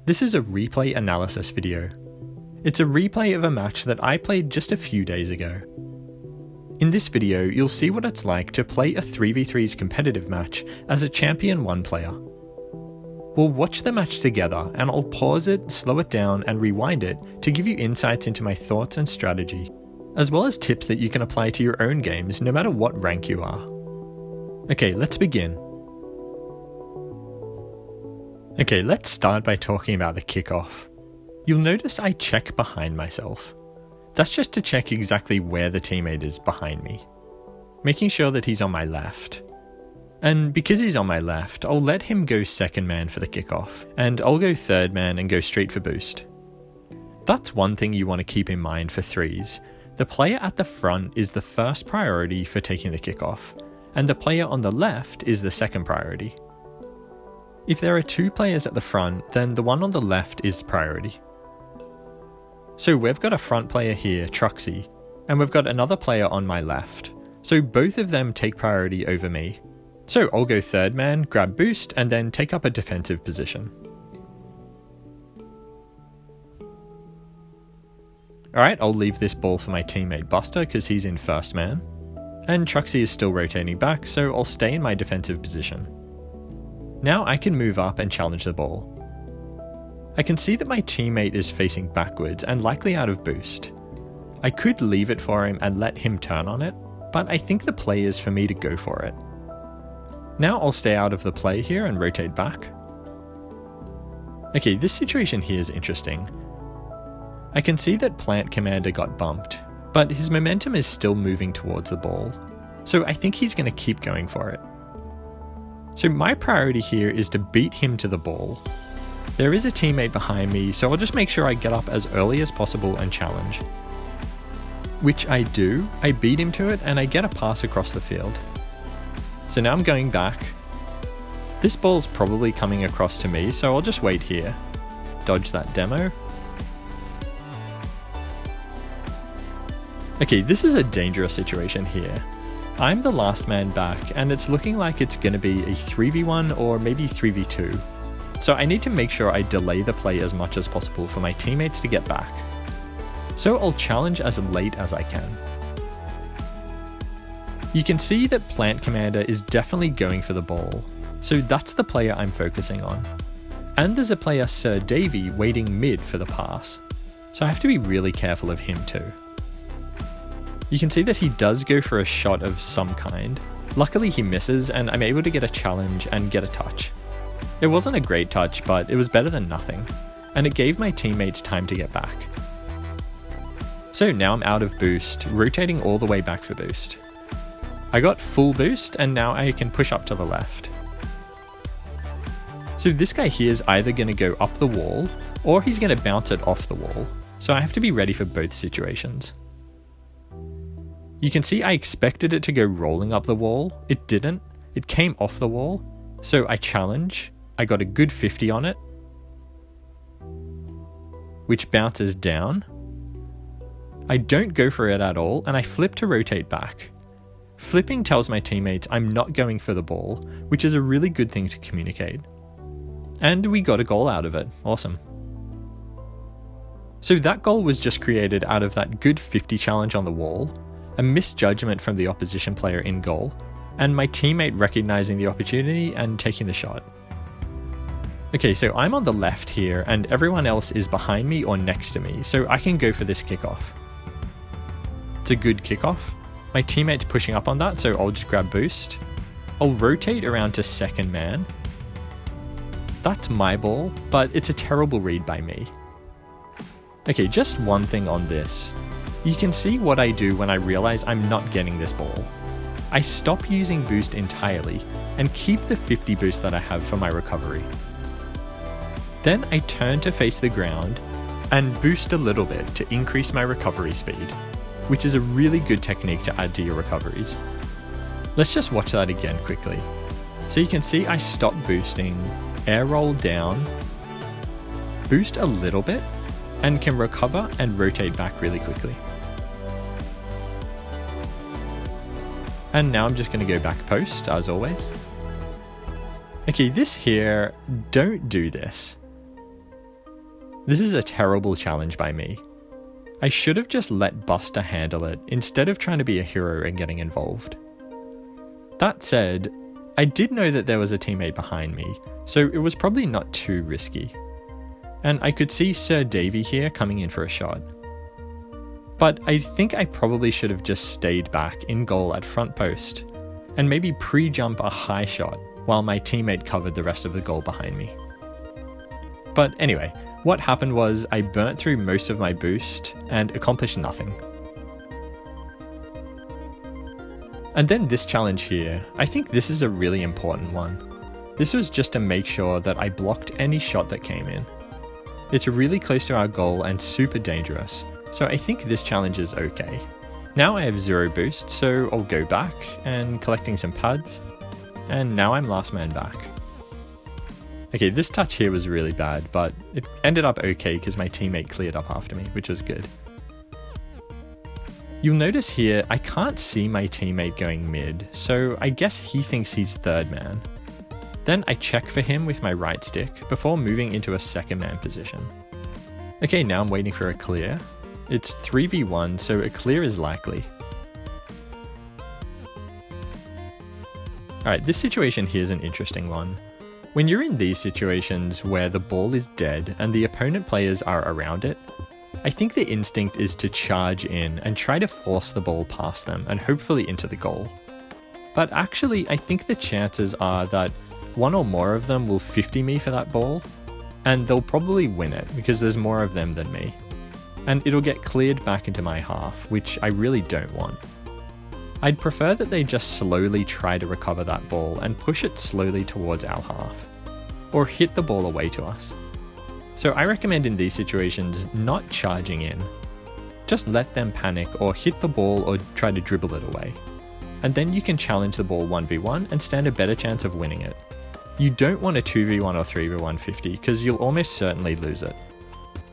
This is a replay analysis video. It's a replay of a match that I played just a few days ago. In this video, you'll see what it's like to play a 3v3's competitive match as a Champ1 player. We'll watch the match together and I'll pause it, slow it down and rewind it to give you insights into my thoughts and strategy, as well as tips that you can apply to your own games no matter what rank you are. Okay, let's begin. Okay, let's start by talking about the kickoff. You'll notice I check behind myself. That's just to check exactly where the teammate is behind me, making sure that he's on my left. And because he's on my left, I'll let him go second man for the kickoff, and I'll go third man and go straight for boost. That's one thing you want to keep in mind for threes. The player at the front is the first priority for taking the kickoff, and the player on the left is the second priority. If there are two players at the front, then the one on the left is priority. So we've got a front player here, Truxy, and we've got another player on my left. So both of them take priority over me. So I'll go third man, grab boost, and then take up a defensive position. Alright, I'll leave this ball for my teammate Buster because he's in first man. And Truxy is still rotating back, so I'll stay in my defensive position. Now I can move up and challenge the ball. I can see that my teammate is facing backwards and likely out of boost. I could leave it for him and let him turn on it, but I think the play is for me to go for it. Now I'll stay out of the play here and rotate back. Okay, this situation here is interesting. I can see that Plant Commander got bumped, but his momentum is still moving towards the ball, so I think he's going to keep going for it. So my priority here is to beat him to the ball. There is a teammate behind me, so I'll just make sure I get up as early as possible and challenge. Which I do. I beat him to it and I get a pass across the field. So now I'm going back. This ball's probably coming across to me, so I'll just wait here. Dodge that demo. Okay, this is a dangerous situation here. I'm the last man back, and it's looking like it's going to be a 3v1 or maybe 3v2. So I need to make sure I delay the play as much as possible for my teammates to get back. So I'll challenge as late as I can. You can see that Plant Commander is definitely going for the ball, so that's the player I'm focusing on. And there's a player Sir Davy waiting mid for the pass, so I have to be really careful of him too. You can see that he does go for a shot of some kind. Luckily he misses and I'm able to get a challenge and get a touch. It wasn't a great touch, but it was better than nothing, and it gave my teammates time to get back. So now I'm out of boost, rotating all the way back for boost. I got full boost and now I can push up to the left. So this guy here is either going to go up the wall or he's going to bounce it off the wall, so I have to be ready for both situations. You can see I expected it to go rolling up the wall. It didn't. It came off the wall. So I challenge. I got a good 50 on it, which bounces down. I don't go for it at all, and I flip to rotate back. Flipping tells my teammates I'm not going for the ball, which is a really good thing to communicate. And we got a goal out of it. Awesome. So that goal was just created out of that good 50 challenge on the wall, a misjudgment from the opposition player in goal, and my teammate recognizing the opportunity and taking the shot. Okay, so I'm on the left here and everyone else is behind me or next to me, so I can go for this kickoff. It's a good kickoff. My teammate's pushing up on that, so I'll just grab boost. I'll rotate around to second man. That's my ball, but it's a terrible read by me. Okay, just one thing on this. You can see what I do when I realize I'm not getting this ball. I stop using boost entirely and keep the 50 boost that I have for my recovery. Then I turn to face the ground and boost a little bit to increase my recovery speed, which is a really good technique to add to your recoveries. Let's just watch that again quickly. So you can see I stop boosting, air roll down, boost a little bit, and can recover and rotate back really quickly. And now I'm just going to go back post, as always. Okay, this here, don't do this. This is a terrible challenge by me. I should have just let Buster handle it instead of trying to be a hero and getting involved. That said, I did know that there was a teammate behind me, so it was probably not too risky. And I could see Sir Davy here coming in for a shot. But I think I probably should have just stayed back in goal at front post and maybe pre-jump a high shot while my teammate covered the rest of the goal behind me. But anyway, what happened was I burnt through most of my boost and accomplished nothing. And then this challenge here, I think this is a really important one. This was just to make sure that I blocked any shot that came in. It's really close to our goal and super dangerous, so I think this challenge is okay. Now I have 0 boost, so I'll go back and collecting some pads, and now I'm last man back. Okay, this touch here was really bad, but it ended up okay because my teammate cleared up after me, which was good. You'll notice here, I can't see my teammate going mid, so I guess he thinks he's third man. Then I check for him with my right stick before moving into a second man position. Okay, now I'm waiting for a clear. It's 3v1, so a clear is likely. Alright, this situation here is an interesting one. When you're in these situations where the ball is dead and the opponent players are around it, I think the instinct is to charge in and try to force the ball past them and hopefully into the goal. But actually, I think the chances are that one or more of them will 50 me for that ball, and they'll probably win it because there's more of them than me. And it'll get cleared back into my half, which I really don't want. I'd prefer that they just slowly try to recover that ball and push it slowly towards our half, or hit the ball away to us. So I recommend in these situations not charging in. Just let them panic or hit the ball or try to dribble it away. And then you can challenge the ball 1v1 and stand a better chance of winning it. You don't want a 2v1 or 3v1 50 because you'll almost certainly lose it.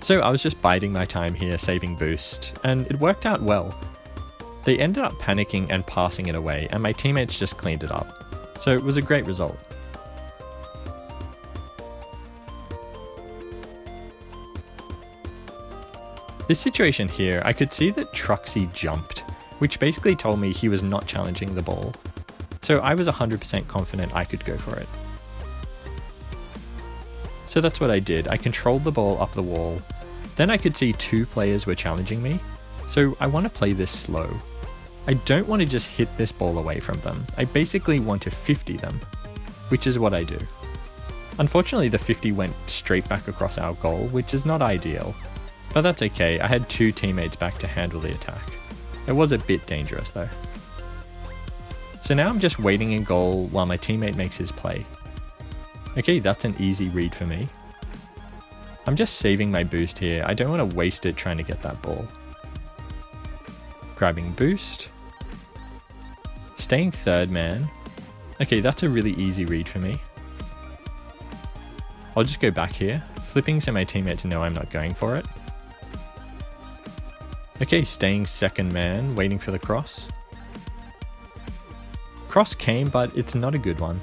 So I was just biding my time here, saving boost, and it worked out well. They ended up panicking and passing it away, and my teammates just cleaned it up. So it was a great result. This situation here, I could see that Truxy jumped, which basically told me he was not challenging the ball. So I was 100% confident I could go for it. So that's what I did. I controlled the ball up the wall. Then I could see 2 players were challenging me, so I want to play this slow. I don't want to just hit this ball away from them. I basically want to 50 them, which is what I do. Unfortunately, the 50 went straight back across our goal, which is not ideal. But that's okay, I had 2 teammates back to handle the attack. It was a bit dangerous though. So now I'm just waiting in goal while my teammate makes his play. Okay, that's an easy read for me. I'm just saving my boost here, I don't want to waste it trying to get that ball. Grabbing boost. Staying third man. Okay, that's a really easy read for me. I'll just go back here, flipping so my teammates know I'm not going for it. Okay, staying second man, waiting for the cross. Cross came, but it's not a good one.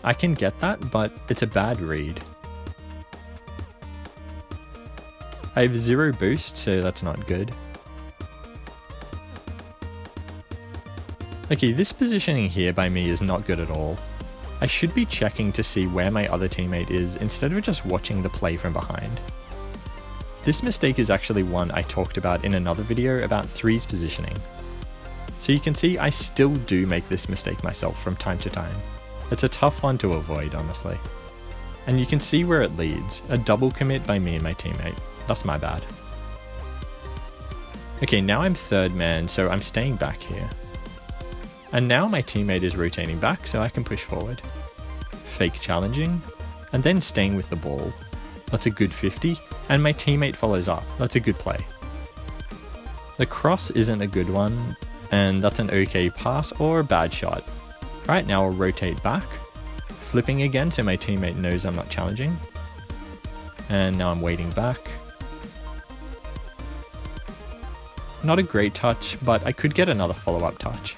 I can get that, but it's a bad read. I have 0 boost, so that's not good. Okay, this positioning here by me is not good at all. I should be checking to see where my other teammate is instead of just watching the play from behind. This mistake is actually one I talked about in another video about 3's positioning. So you can see I still do make this mistake myself from time to time. It's a tough one to avoid, honestly. And you can see where it leads, a double commit by me and my teammate. That's my bad. Okay, now I'm third man, so I'm staying back here. And now my teammate is rotating back, so I can push forward. Fake challenging, and then staying with the ball. That's a good 50, and my teammate follows up. That's a good play. The cross isn't a good one, and that's an okay pass or a bad shot. Right now I'll rotate back, flipping again so my teammate knows I'm not challenging. And now I'm waiting back. Not a great touch, but I could get another follow-up touch.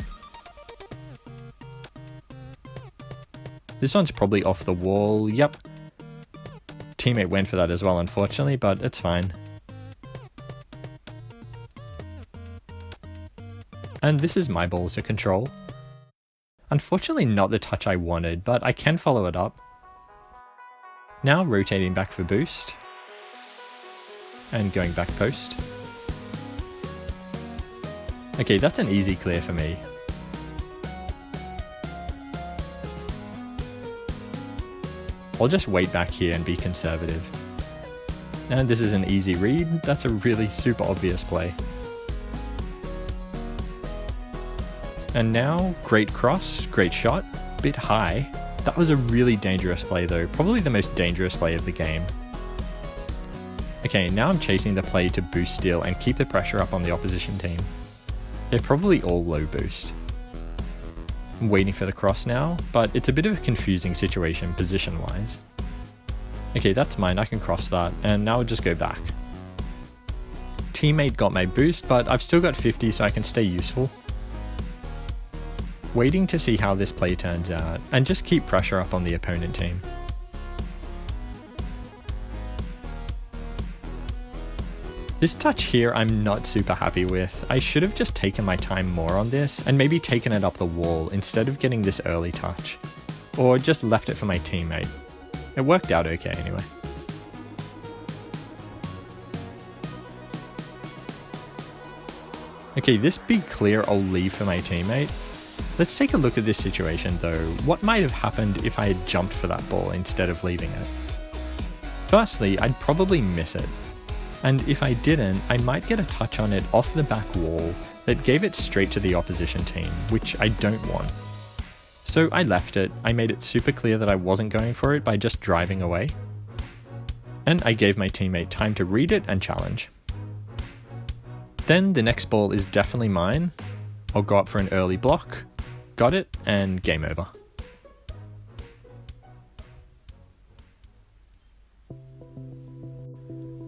This one's probably off the wall, yep. teammate went for that as well, unfortunately, but it's fine. And this is my ball to control. Unfortunately not the touch I wanted, but I can follow it up. Now rotating back for boost. And going back post. Okay, that's an easy clear for me. I'll just wait back here and be conservative. And this is an easy read. That's a really super obvious play. And now, great cross, great shot, bit high. That was a really dangerous play though, probably the most dangerous play of the game. Okay, now I'm chasing the play to boost steal and keep the pressure up on the opposition team. They're probably all low boost. I'm waiting for the cross now, but it's a bit of a confusing situation position-wise. Okay, that's mine, I can cross that, and now I'll just go back. Teammate got my boost, but I've still got 50 so I can stay useful. Waiting to see how this play turns out, and just keep pressure up on the opponent team. This touch here I'm not super happy with. I should have just taken my time more on this, and maybe taken it up the wall instead of getting this early touch. Or just left it for my teammate. It worked out okay anyway. Okay, this big clear I'll leave for my teammate. Let's take a look at this situation though. What might have happened if I had jumped for that ball instead of leaving it? Firstly, I'd probably miss it. And if I didn't, I might get a touch on it off the back wall that gave it straight to the opposition team, which I don't want. So I left it. I made it super clear that I wasn't going for it by just driving away. And I gave my teammate time to read it and challenge. Then the next ball is definitely mine. I'll go up for an early block. Got it, and game over.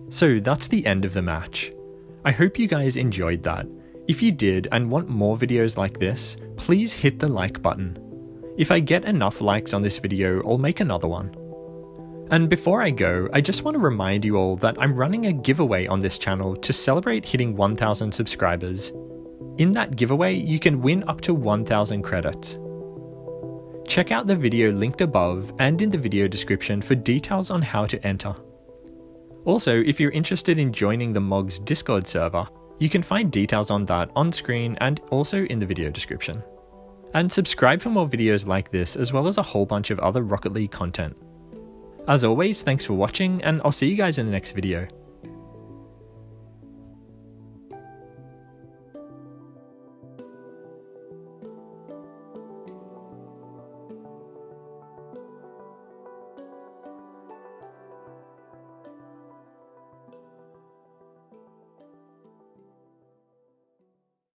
So that's the end of the match. I hope you guys enjoyed that. If you did and want more videos like this, please hit the like button. If I get enough likes on this video, I'll make another one. And before I go, I just want to remind you all that I'm running a giveaway on this channel to celebrate hitting 1,000 subscribers. In that giveaway, you can win up to 1,000 credits. Check out the video linked above and in the video description for details on how to enter. Also, if you're interested in joining the Mogz Discord server, you can find details on that on screen and also in the video description. And subscribe for more videos like this, as well as a whole bunch of other Rocket League content. As always, thanks for watching, and I'll see you guys in the next video.